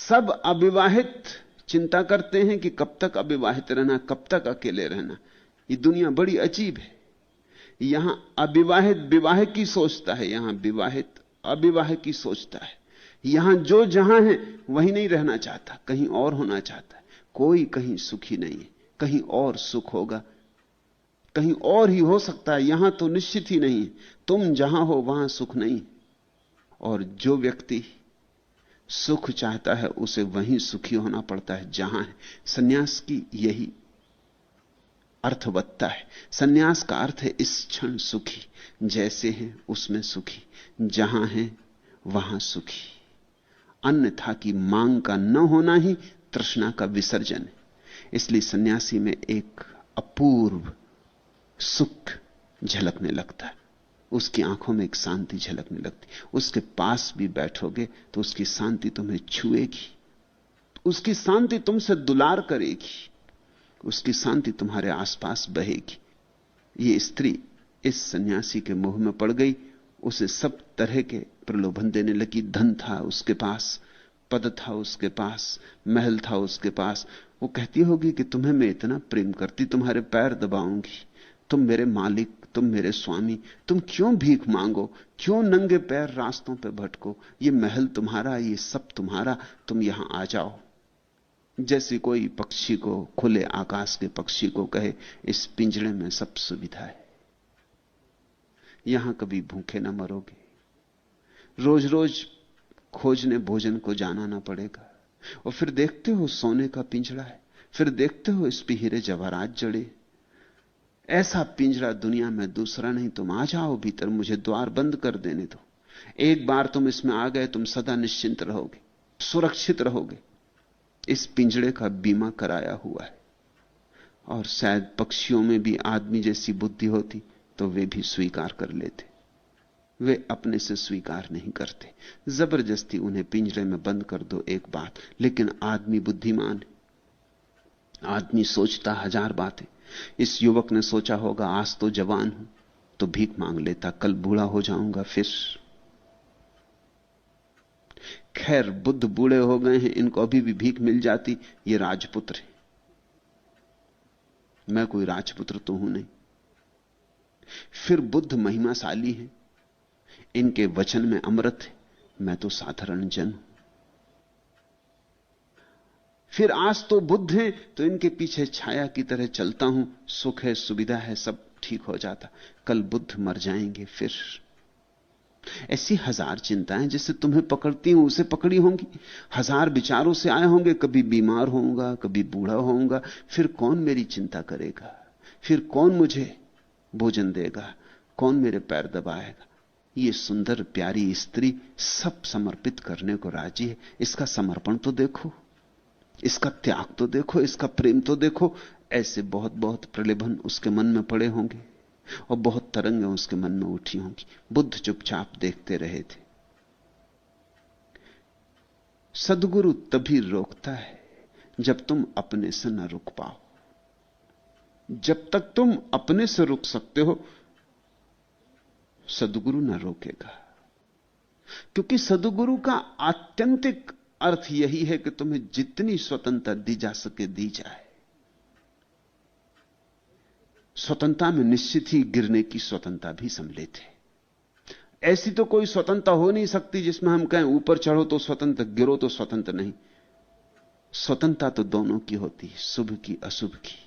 सब अविवाहित चिंता करते हैं कि कब तक अविवाहित रहना, कब तक अकेले रहना। ये दुनिया बड़ी अजीब है। यहां अविवाहित विवाह की सोचता है, यहां विवाहित अविवाह की सोचता है। यहां जो जहां है वहीं नहीं रहना चाहता, कहीं और होना चाहता है। कोई कहीं सुखी नहीं है, कहीं और सुख होगा, कहीं और ही हो सकता है, यहां तो निश्चित ही नहीं है। तुम जहां हो वहां सुख नहीं। और जो व्यक्ति सुख चाहता है उसे वहीं सुखी होना पड़ता है जहां है। सन्यास की यही अर्थवत्ता है। सन्यास का अर्थ है इस क्षण सुखी, जैसे है उसमें सुखी, जहां है वहां सुखी। अन्यथा की मांग का न होना ही तृष्णा का विसर्जन है। इसलिए सन्यासी में एक अपूर्व सुख झलकने लगता है, उसकी आंखों में एक शांति झलकने लगती। उसके पास भी बैठोगे तो उसकी शांति तुम्हें छुएगी, उसकी शांति तुमसे दुलार करेगी, उसकी शांति तुम्हारे आसपास बहेगी। ये स्त्री इस सन्यासी के मोह में पड़ गई, उसे सब तरह के प्रलोभन देने लगी। धन था उसके पास, पद था उसके पास, महल था उसके पास। वो कहती होगी कि तुम्हें मैं इतना प्रेम करती, तुम्हारे पैर दबाऊंगी, तुम मेरे मालिक, तुम मेरे स्वामी, तुम क्यों भीख मांगो, क्यों नंगे पैर रास्तों पे भटको, ये महल तुम्हारा, ये सब तुम्हारा, तुम यहां आ जाओ। जैसे कोई पक्षी को, खुले आकाश के पक्षी को कहे इस पिंजरे में सब सुविधा है, यहां कभी भूखे ना मरोगे, रोज रोज खोजने भोजन को जाना ना पड़ेगा। और फिर देखते हो सोने का पिंजरा है, फिर देखते हो इस पे हीरे जवाहरात जड़े। ऐसा पिंजरा दुनिया में दूसरा नहीं। तुम आ जाओ भीतर, मुझे द्वार बंद कर देने दो। एक बार तुम इसमें आ गए, तुम सदा निश्चिंत रहोगे, सुरक्षित रहोगे। इस पिंजरे का बीमा कराया हुआ है। और शायद पक्षियों में भी आदमी जैसी बुद्धि होती तो वे भी स्वीकार कर लेते। वे अपने से स्वीकार नहीं करते, जबरदस्ती उन्हें पिंजरे में बंद कर दो एक बात। लेकिन आदमी बुद्धिमान है, आदमी सोचता हजार बातें। इस युवक ने सोचा होगा आज तो जवान हूं तो भीख मांग लेता, कल बूढ़ा हो जाऊंगा फिर। खैर बुद्ध बूढ़े हो गए हैं, इनको अभी भी भीख मिल जाती। ये राजपुत्र है, मैं कोई राजपुत्र तो हूं नहीं। फिर बुद्ध महिमाशाली है, इनके वचन में अमृत है, मैं तो साधारण जन हूं। फिर आज तो बुद्ध हैं तो इनके पीछे छाया की तरह चलता हूं, सुख है, सुविधा है, सब ठीक हो जाता। कल बुद्ध मर जाएंगे फिर। ऐसी हजार चिंताएं जिससे तुम्हें पकड़ती हूं उसे पकड़ी होंगी। हजार विचारों से आए होंगे, कभी बीमार होऊंगा, कभी बूढ़ा होऊंगा, फिर कौन मेरी चिंता करेगा, फिर कौन मुझे भोजन देगा, कौन मेरे पैर दबाएगा। ये सुंदर प्यारी स्त्री सब समर्पित करने को राजी है। इसका समर्पण तो देखो, इसका त्याग तो देखो, इसका प्रेम तो देखो। ऐसे बहुत बहुत प्रलोभन उसके मन में पड़े होंगे और बहुत तरंगें उसके मन में उठी होंगी। बुद्ध चुपचाप देखते रहे थे। सद्गुरु तभी रोकता है जब तुम अपने से न रुक पाओ। जब तक तुम अपने से रुक सकते हो सद्गुरु न रोकेगा, क्योंकि सद्गुरु का आत्यंतिक अर्थ यही है कि तुम्हें जितनी स्वतंत्रता दी जा सके दी जाए। स्वतंत्रता में निश्चित ही गिरने की स्वतंत्रता भी सम्मिलित है। ऐसी तो कोई स्वतंत्रता हो नहीं सकती जिसमें हम कहें ऊपर चढ़ो तो स्वतंत्र, गिरो तो स्वतंत्र नहीं। स्वतंत्रता तो दोनों की होती है, शुभ की अशुभ की।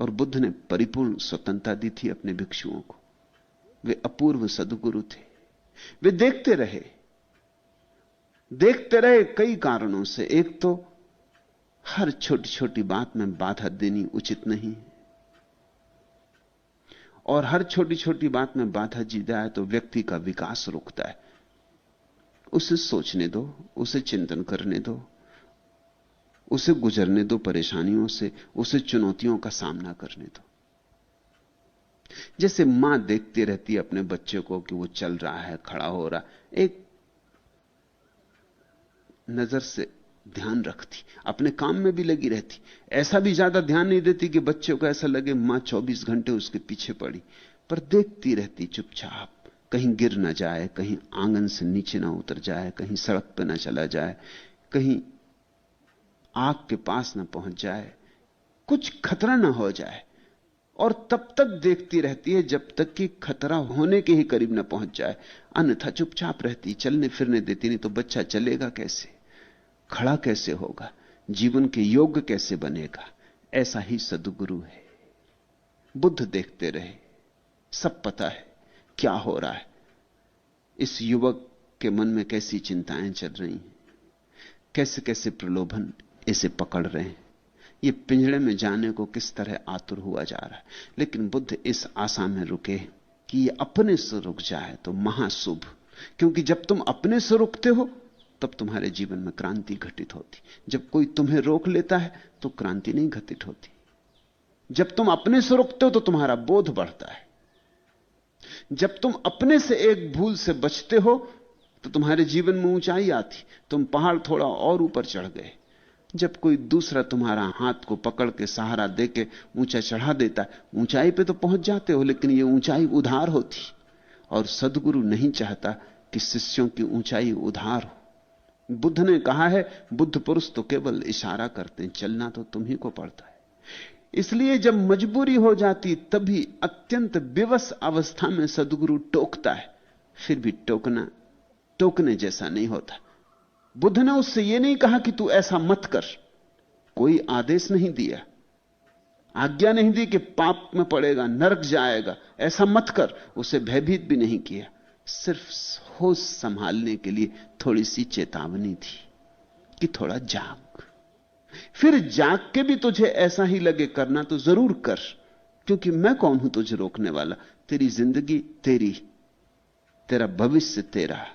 और बुद्ध ने परिपूर्ण स्वतंत्रता दी थी अपने भिक्षुओं को। वे अपूर्व सद्गुरु थे। वे देखते रहे कई कारणों से। एक तो हर छोटी छोटी बात में बाधा देनी उचित नहीं, और हर छोटी छोटी बात में बाधा दी जाए तो व्यक्ति का विकास रुकता है। उसे सोचने दो, उसे चिंतन करने दो, उसे गुजरने दो परेशानियों से, उसे चुनौतियों का सामना करने दो। जैसे मां देखती रहती है अपने बच्चे को कि वो चल रहा है, खड़ा हो रहा, एक नजर से ध्यान रखती, अपने काम में भी लगी रहती। ऐसा भी ज्यादा ध्यान नहीं देती कि बच्चे को ऐसा लगे मां 24 घंटे उसके पीछे पड़ी, पर देखती रहती चुपचाप, कहीं गिर ना जाए, कहीं आंगन से नीचे ना उतर जाए, कहीं सड़क पर ना चला जाए, कहीं आग के पास न पहुंच जाए, कुछ खतरा न हो जाए, और तब तक देखती रहती है जब तक कि खतरा होने के ही करीब न पहुंच जाए। अन्यथा चुपचाप रहती, चलने फिरने देती। नहीं तो बच्चा चलेगा कैसे, खड़ा कैसे होगा, जीवन के योग्य कैसे बनेगा? ऐसा ही सद्गुरु है। बुद्ध देखते रहे, सब पता है क्या हो रहा है, इस युवक के मन में कैसी चिंताएं चल रही हैं, कैसे कैसे प्रलोभन इसे पकड़ रहे हैं, ये पिंजड़े में जाने को किस तरह आतुर हुआ जा रहा है। लेकिन बुद्ध इस आशा में रुके कि ये अपने से रुक जाए तो महाशुभ, क्योंकि जब तुम अपने से रुकते हो तब तुम्हारे जीवन में क्रांति घटित होती। जब कोई तुम्हें रोक लेता है तो क्रांति नहीं घटित होती। जब तुम अपने से रुकते हो तो तुम्हारा बोध बढ़ता है। जब तुम अपने से एक भूल से बचते हो तो तुम्हारे जीवन में ऊंचाई आती, तुम पहाड़ थोड़ा और ऊपर चढ़ गए। जब कोई दूसरा तुम्हारा हाथ को पकड़ के सहारा देके ऊंचा चढ़ा देता है, ऊंचाई पे तो पहुंच जाते हो, लेकिन यह ऊंचाई उधार होती, और सद्गुरु नहीं चाहता कि शिष्यों की ऊंचाई उधार हो। बुद्ध ने कहा है, बुद्ध पुरुष तो केवल इशारा करते हैं, चलना तो तुम्ही को पड़ता है। इसलिए जब मजबूरी हो जाती तभी अत्यंत विवश अवस्था में सद्गुरु टोकता है, फिर भी टोकना टोकने जैसा नहीं होता। बुद्ध ने उससे यह नहीं कहा कि तू ऐसा मत कर, कोई आदेश नहीं दिया, आज्ञा नहीं दी कि पाप में पड़ेगा, नरक जाएगा, ऐसा मत कर। उसे भयभीत भी नहीं किया, सिर्फ होश संभालने के लिए थोड़ी सी चेतावनी थी कि थोड़ा जाग। फिर जाग के भी तुझे ऐसा ही लगे करना तो जरूर कर, क्योंकि मैं कौन हूं तुझे रोकने वाला। तेरी जिंदगी तेरी, तेरा भविष्य तेरा,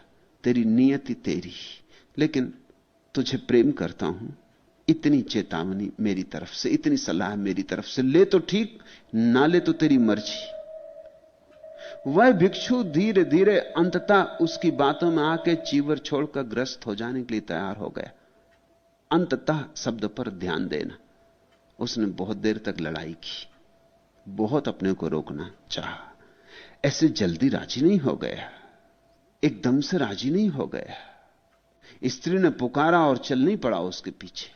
तेरी नियति तेरी, लेकिन तुझे प्रेम करता हूं। इतनी चेतावनी मेरी तरफ से, इतनी सलाह मेरी तरफ से, ले तो ठीक, ना ले तो तेरी मर्जी। वह भिक्षु धीरे धीरे अंततः उसकी बातों में आके चीवर छोड़कर ग्रस्त हो जाने के लिए तैयार हो गया। अंततः शब्द पर ध्यान देना। उसने बहुत देर तक लड़ाई की, बहुत अपने को रोकना चाहा, ऐसे जल्दी राजी नहीं हो गया, एकदम से राजी नहीं हो गया। स्त्री ने पुकारा और चल नहीं पड़ा उसके पीछे,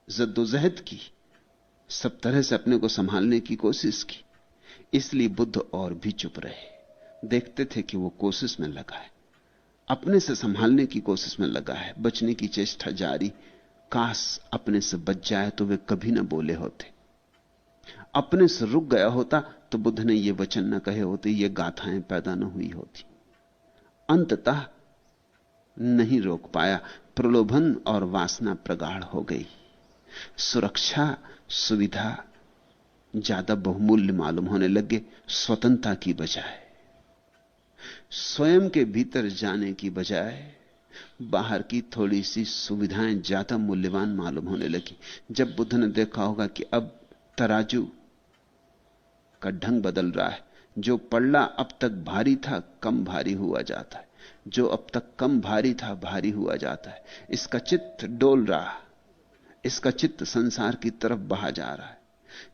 जद्दोजहद की, सब तरह से अपने को संभालने की कोशिश की। इसलिए बुद्ध और भी चुप रहे, देखते थे कि वो कोशिश में लगा है, अपने से संभालने की कोशिश में लगा है, बचने की चेष्टा जारी। काश अपने से बच जाए तो वे कभी ना बोले होते। अपने से रुक गया होता तो बुद्ध ने ये वचन ना कहे होते, ये गाथाएं पैदा ना हुई होती। अंततः नहीं रोक पाया, प्रलोभन और वासना प्रगाढ़ हो गई। सुरक्षा, सुविधा ज्यादा बहुमूल्य मालूम होने लगे, स्वतंत्रता की बजाय, स्वयं के भीतर जाने की बजाय बाहर की थोड़ी सी सुविधाएं ज्यादा मूल्यवान मालूम होने लगी। जब बुद्ध ने देखा होगा कि अब तराजू का ढंग बदल रहा है, जो पल्ला अब तक भारी था कम भारी हुआ जाता है, जो अब तक कम भारी था भारी हुआ जाता है, इसका चित्त डोल रहा, इसका चित्त संसार की तरफ बहा जा रहा है।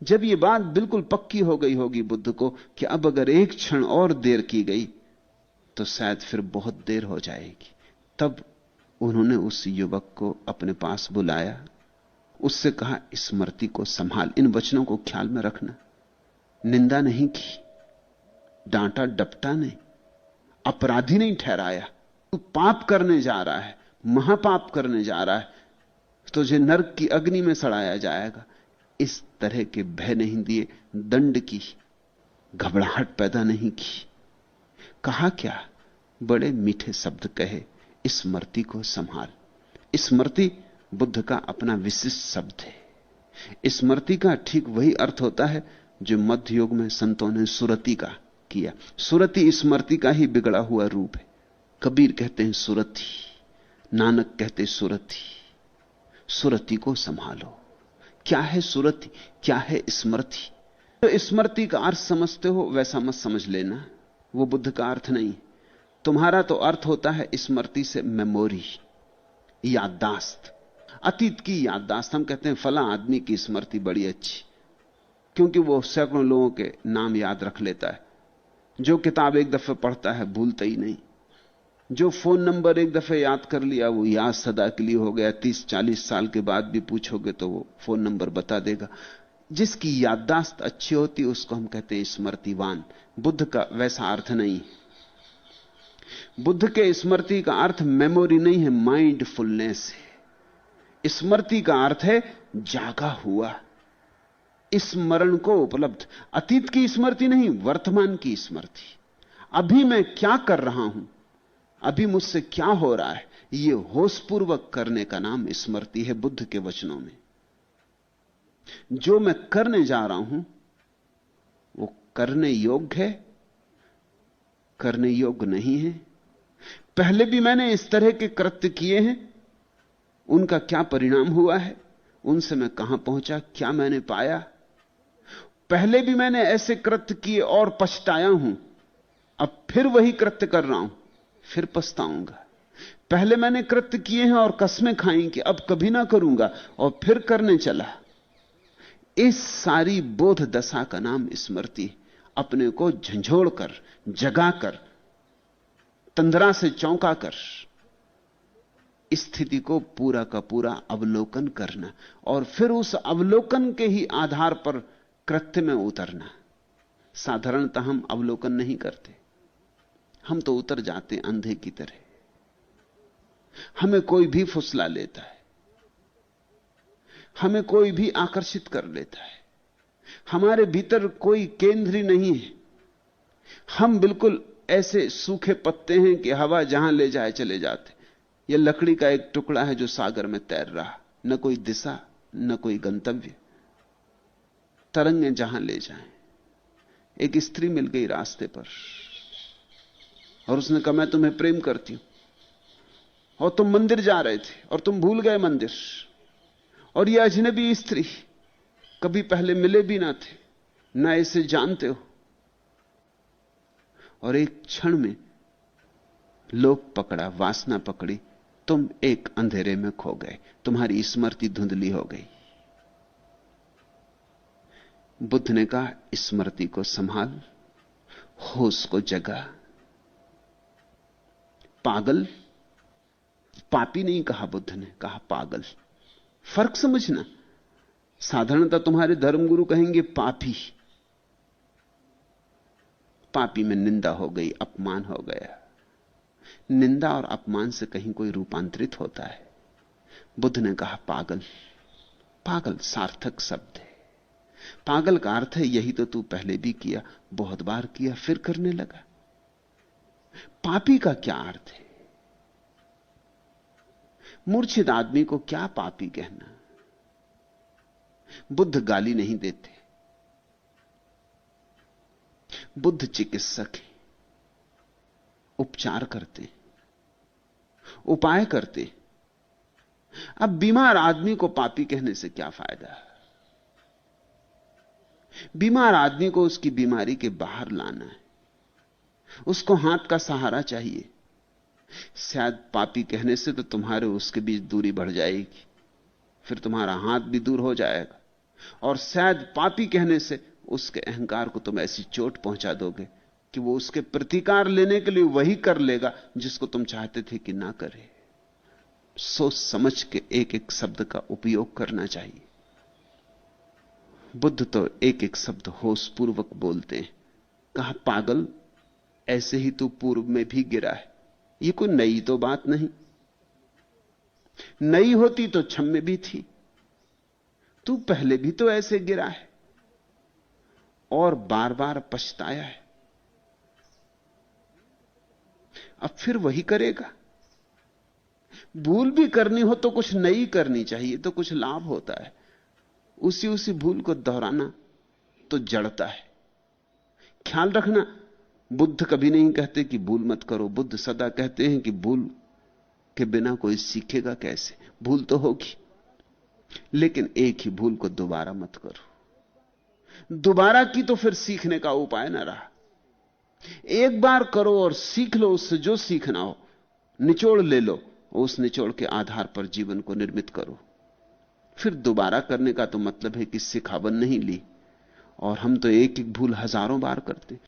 जब यह बात बिल्कुल पक्की हो गई होगी बुद्ध को कि अब अगर एक क्षण और देर की गई तो शायद फिर बहुत देर हो जाएगी, तब उन्होंने उस युवक को अपने पास बुलाया, उससे कहा, स्मृति को संभाल, इन वचनों को ख्याल में रखना। निंदा नहीं की, डांटा डपटा नहीं, अपराधी नहीं ठहराया। तू पाप करने जा रहा है, महापाप करने जा रहा है, तुझे नरक की अग्नि में सड़ाया जाएगा, इस तरह के भय नहीं दिए, दंड की घबराहट पैदा नहीं की। कहा क्या, बड़े मीठे शब्द कहे, स्मृति को संभाल। स्मृति बुद्ध का अपना विशिष्ट शब्द है। स्मृति का ठीक वही अर्थ होता है जो मध्य युग में संतों ने सुरति का किया। सुरति स्मृति का ही बिगड़ा हुआ रूप है। कबीर कहते हैं सुरति, नानक कहते सुरति। सुरति को संभालो। क्या है सुरति, क्या है स्मृति? तो स्मृति का अर्थ समझते हो वैसा मत समझ लेना, वो बुद्ध का अर्थ नहीं। तुम्हारा तो अर्थ होता है स्मृति से मेमोरी, याददाश्त, अतीत की याददाश्त। हम कहते हैं फला आदमी की स्मृति बड़ी अच्छी, क्योंकि वो सैकड़ों लोगों के नाम याद रख लेता है। जो किताब एक दफे पढ़ता है भूलता ही नहीं। जो फोन नंबर एक दफे याद कर लिया वो याद सदा के लिए हो गया, 30-40 साल के बाद भी पूछोगे तो वो फोन नंबर बता देगा। जिसकी याददाश्त अच्छी होती है उसको हम कहते हैं स्मृतिवान। बुद्ध का वैसा अर्थ नहीं। बुद्ध के स्मृति का अर्थ मेमोरी नहीं है, माइंडफुलनेस है। स्मृति का अर्थ है जागा हुआ, स्मरण को उपलब्ध। अतीत की स्मृति नहीं, वर्तमान की स्मृति। अभी मैं क्या कर रहा हूं, अभी मुझसे क्या हो रहा है, यह होशपूर्वक करने का नाम स्मृति है बुद्ध के वचनों में। जो मैं करने जा रहा हूं वो करने योग्य है, करने योग्य नहीं है। पहले भी मैंने इस तरह के कृत्य किए हैं, उनका क्या परिणाम हुआ है, उनसे मैं कहां पहुंचा, क्या मैंने पाया। पहले भी मैंने ऐसे कृत्य किए और पछताया हूं, अब फिर वही कृत्य कर रहा हूं, फिर पछताऊंगा। पहले मैंने कृत्य किए हैं और कस्में खाई कि अब कभी ना करूंगा, और फिर करने चला। इस सारी बोध दशा का नाम स्मृति। अपने को झंझोड़कर, जगाकर, तंद्रा से चौंकाकर स्थिति को पूरा का पूरा अवलोकन करना, और फिर उस अवलोकन के ही आधार पर कृत्य में उतरना। साधारणतः हम अवलोकन नहीं करते, हम तो उतर जाते अंधे की तरह। हमें कोई भी फुसला लेता है, हमें कोई भी आकर्षित कर लेता है, हमारे भीतर कोई केंद्र ही नहीं है। हम बिल्कुल ऐसे सूखे पत्ते हैं कि हवा जहां ले जाए चले जाते। यह लकड़ी का एक टुकड़ा है जो सागर में तैर रहा, न कोई दिशा न कोई गंतव्य, तरंगें जहां ले जाएं। एक स्त्री मिल गई रास्ते पर और उसने कहा मैं तुम्हें प्रेम करती हूं, और तुम मंदिर जा रहे थे और तुम भूल गए मंदिर, और यह अजनबी स्त्री, कभी पहले मिले भी ना थे, ना इसे जानते हो, और एक क्षण में लोभ पकड़ा, वासना पकड़ी, तुम एक अंधेरे में खो गए, तुम्हारी स्मृति धुंधली हो गई। बुद्ध ने कहा स्मृति को संभाल, होश को जगा। पागल, पापी नहीं कहा बुद्ध ने, कहा पागल। फर्क समझना। साधारणतः तुम्हारे धर्मगुरु कहेंगे पापी, पापी में निंदा हो गई, अपमान हो गया। निंदा और अपमान से कहीं कोई रूपांतरित होता है। बुद्ध ने कहा पागल। पागल सार्थक शब्द है। पागल का अर्थ है यही तो तू पहले भी किया, बहुत बार किया, फिर करने लगा। पापी का क्या अर्थ है? मूर्छित आदमी को क्या पापी कहना? बुद्ध गाली नहीं देते, बुद्ध चिकित्सक है, उपचार करते, उपाय करते। अब बीमार आदमी को पापी कहने से क्या फायदा? बीमार आदमी को उसकी बीमारी के बाहर लाना है, उसको हाथ का सहारा चाहिए। शायद पापी कहने से तो तुम्हारे उसके बीच दूरी बढ़ जाएगी, फिर तुम्हारा हाथ भी दूर हो जाएगा, और शायद पापी कहने से उसके अहंकार को तुम ऐसी चोट पहुंचा दोगे कि वो उसके प्रतिकार लेने के लिए वही कर लेगा जिसको तुम चाहते थे कि ना करे। सोच समझ के एक एक शब्द का उपयोग करना चाहिए। बुद्ध तो एक एक शब्द होशपूर्वक बोलते हैं। कहा पागल, ऐसे ही तू पूर्व में भी गिरा है, ये कोई नई तो बात नहीं। नई होती तो छम में भी थी, तू पहले भी तो ऐसे गिरा है और बार बार पछताया है, अब फिर वही करेगा। भूल भी करनी हो तो कुछ नई करनी चाहिए, तो कुछ लाभ होता है। उसी उसी भूल को दोहराना तो जड़ता है। ख्याल रखना, बुद्ध कभी नहीं कहते कि भूल मत करो। बुद्ध सदा कहते हैं कि भूल के बिना कोई सीखेगा कैसे? भूल तो होगी, लेकिन एक ही भूल को दोबारा मत करो। दोबारा की तो फिर सीखने का उपाय ना रहा। एक बार करो और सीख लो, उससे जो सीखना हो निचोड़ ले लो, उस निचोड़ के आधार पर जीवन को निर्मित करो। फिर दोबारा करने का तो मतलब है कि सिखावन नहीं ली, और हम तो एक एक भूल हजारों बार करते।